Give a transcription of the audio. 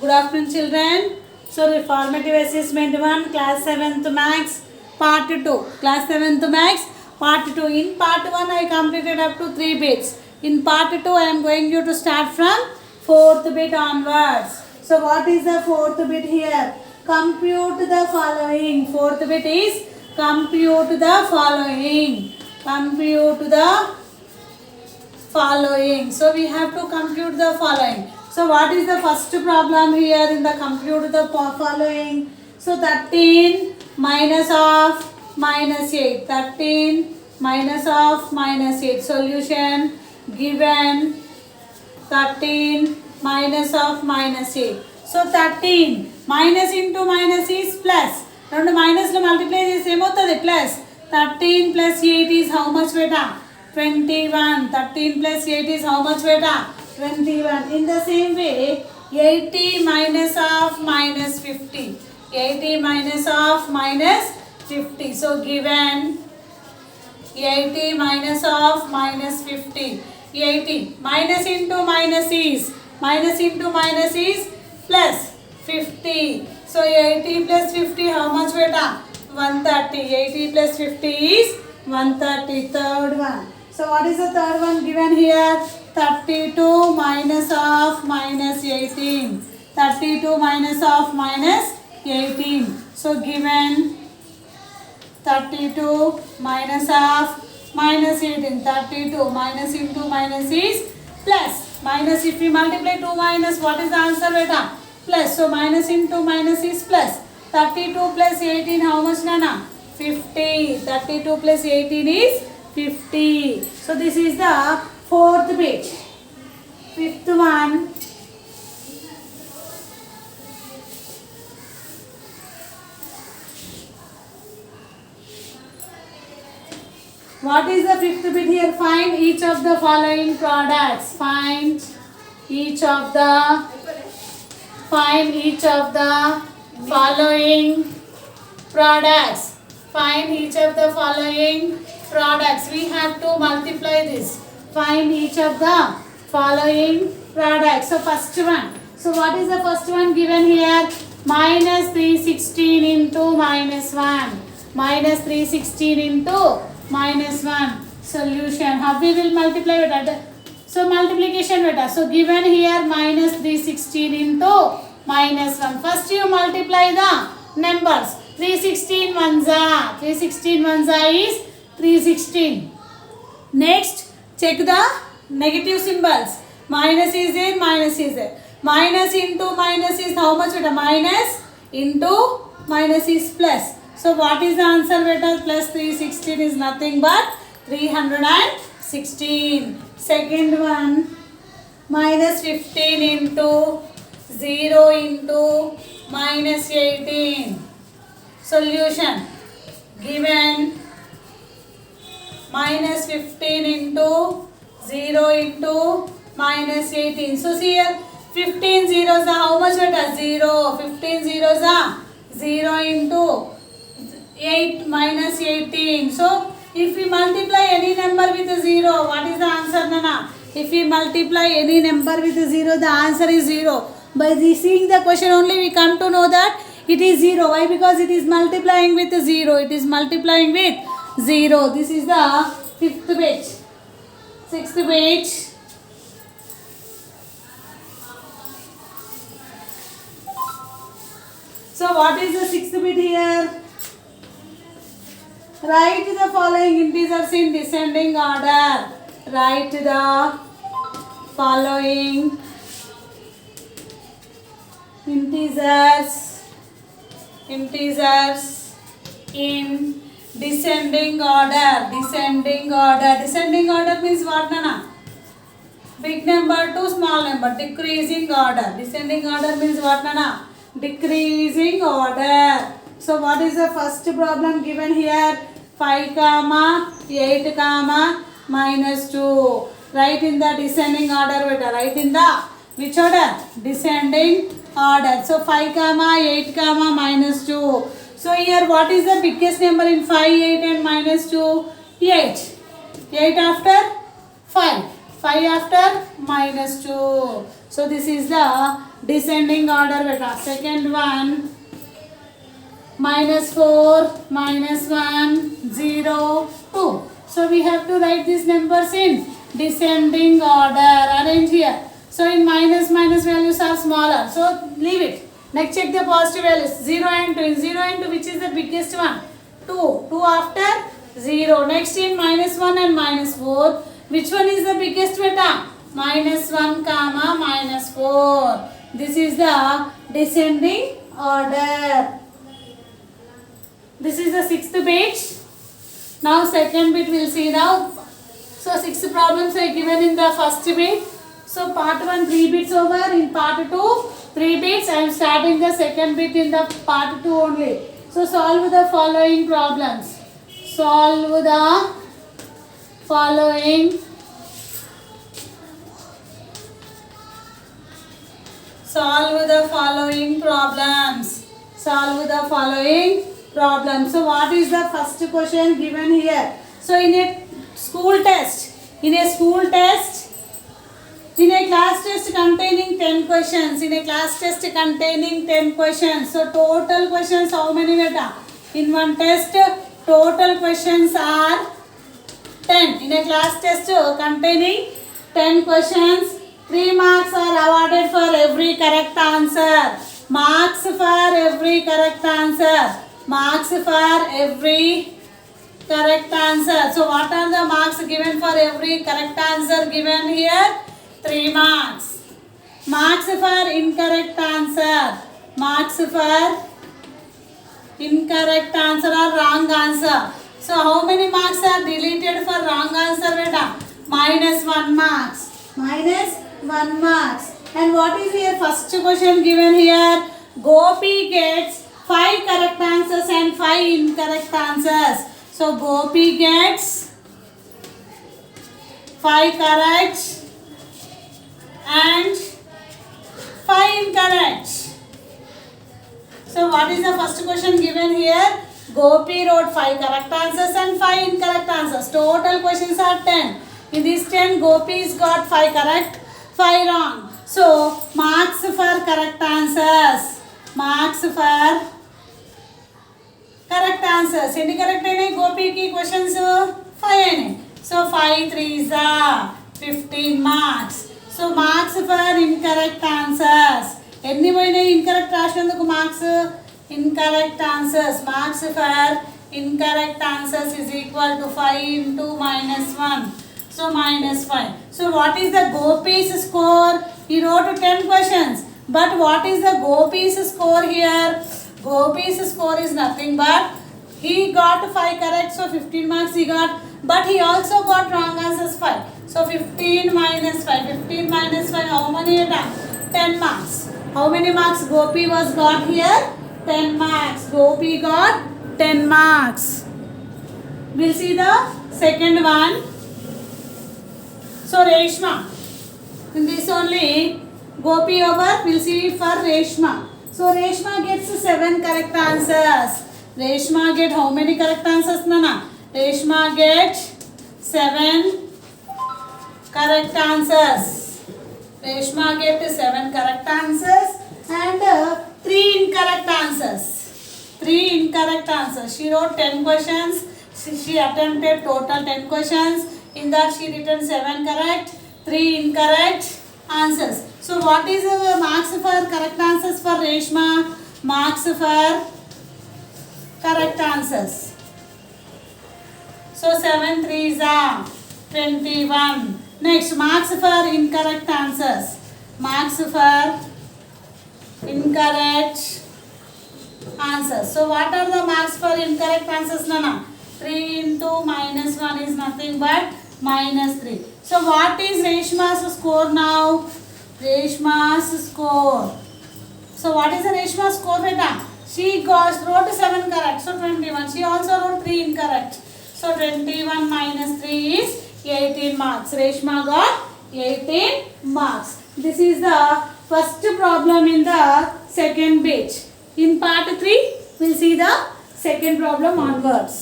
Good afternoon, children. So, Reformative Assessment 1, Class 7th Max, Part 2. Class 7th Max, Part 2. In Part 1, I completed up to 3 bits. In Part 2, I am going you to start from 4th bit onwards. So, what is the 4th bit here? Compute the following. 4th bit is compute the following. Compute the following. So we have to compute the following. So what is the first problem here in the compute the following? So 13 minus of minus 8. 13 minus of minus 8. Solution given 13 minus of minus 8. So 13 minus into minus is plus. రెండు మైనస్లో multiply చేసి ఏమవుతుంది plus 13 plus 8 is how much beta? 21. 13 plus 8 is how much beta? 21. In the same way, 80 minus of minus 50. 80 minus of minus 50. So given 80 minus of minus 50. 80 minus into minus is plus 50. So 80 plus 50 how much beta? 130. 80 plus 50 is 130. Third one. So what is the third one given here? 32 minus of minus 18. 32 minus of minus 18. So given 32 minus of minus 18. 32 minus into minus is plus. Minus, if we multiply 2 minus, what is the answer beta? Plus. So minus into minus is plus. 32 plus 18 how much nana? 50. 32 plus 18 is 50. So this is the fourth bit. Fifth one. What is the fifth bit here? Find each of the following products. Find each of the following products. Find each of the following products. We have to multiply this. Find each of the following products. So first one. So what is the first one given here? Minus 316 into minus 1. Minus 316 into minus 1. Solution. How we will multiply with that? So multiplication beta. So given here minus 316 into minus 1. First you multiply the numbers. 316 ones are. 316 ones are is 316. Next check the negative symbols. Minus is there, minus is there. Minus into minus is how much beta? Minus into minus is plus. So what is the answer beta? Plus 316 is nothing but 316. Second one, minus 15 into 0 into minus 18. Solution given minus 15 into 0 into minus 18. So see here 15 zeros are how much beta? 0. 15 zeros are 0 into 8 minus 18. So if we multiply any number with a 0, what is the answer nana? If we multiply any number with a 0, the answer is 0. By seeing the question only we come to know that it is 0. Why? Because it is multiplying with a 0. It is multiplying with 0. This is the fifth bit. Sixth bit. So what is the sixth bit here? Write the following integers in descending order. Write the following integers in descending order. Descending order. Descending order means what nana? Big number to small number. Decreasing order. Descending order means what nana? Decreasing order. So what is the first problem given here? 5 comma 8 comma minus 2. Write in the descending order beta. Write in the which order? Descending order. So 5 comma 8 comma minus 2. So here what is the biggest number in 5, 8 and minus 2? 8. 8 after 5. 5 after -2. So this is the descending order beta. Second one, -4, -1, 0, 2. So we have to write these numbers in descending order. Arrange here. So in minus values are smaller. So leave it. Next check the positive values. 0 and 2. In 0 and 2, which is the biggest one? 2. 2 after 0. Next in -1 and -4. Which one is the biggest beta? -1 comma -4. This is the descending order. This is the sixth bit. Now second bit we'll see now. So 6 problems are given in the first bit. So part 1 3 bits over. In part 2 3 bits. I am starting the second bit in the part 2 only. So solve the following problems. Solve the following. Solve the following problems. Solve the following problems. So what is the first question given here? So in a school test, in a class test containing 10 questions, so total questions how many beta? In one test, total questions are 10. In a class test containing 10 questions, 3 marks are awarded for every correct answer. Marks for every correct answer. Marks for every correct answer. So what are the marks given for every correct answer given here? 3 marks. Marks for incorrect answer. Marks for incorrect answer or wrong answer. So how many marks are deleted for wrong answer beta? -1 marks. -1 marks. And what is here first question given here? Gopi gets 5 correct answers and 5 incorrect answers. So Gopi gets 5 correct and 5 incorrect. So what is the first question given here? Gopi wrote 5 correct answers and 5 incorrect answers. Total questions are 10. In these 10, Gopi's got 5 correct, 5 wrong. So marks for correct answers. Marks for correct answers. Any correct any Gopi ki questions 5 any. So 5 3s are 15 marks. So marks for incorrect answers. Any incorrect rashanduku marks? Incorrect answers. Marks for incorrect answers is equal to 5 into -1. So -5. So what is the Gopi's score? He wrote 10 questions. But what is the Gopi's score here? Gopi's score is nothing but he got 5 correct, so 15 marks he got. But he also got wrong answers 5. So 15 minus 5. 15 minus 5, how many? 10 marks. How many marks Gopi was got here? 10 marks. Gopi got 10 marks. We'll see the second one. So Reshma. In this only Gopi over. We'll see for Reshma. So Reshma gets 7 correct answers. Reshma get how many correct answers, Nana? Reshma get 7 correct answers. Reshma get 7 correct answers and 3 incorrect answers. 3 incorrect answers. She wrote 10 questions. She attempted total 10 questions. In that she written 7 correct, 3 incorrect answers. So what is the marks for correct answers for Reshma? Marks for correct answers. So 7 3s are 21. Next, marks for incorrect answers. Marks for incorrect answers. So what are the marks for incorrect answers, Nana? 3 into -1 is nothing but -3. So what is Reshma's score now? Reshma's score. So what is the Reshma's score beta? She wrote 7 correct, so 21. She also wrote 3 incorrect. So 21 minus 3 is 18 marks. Reshma got 18 marks. This is the first problem in the second page. In part 3, we'll see the second problem onwards.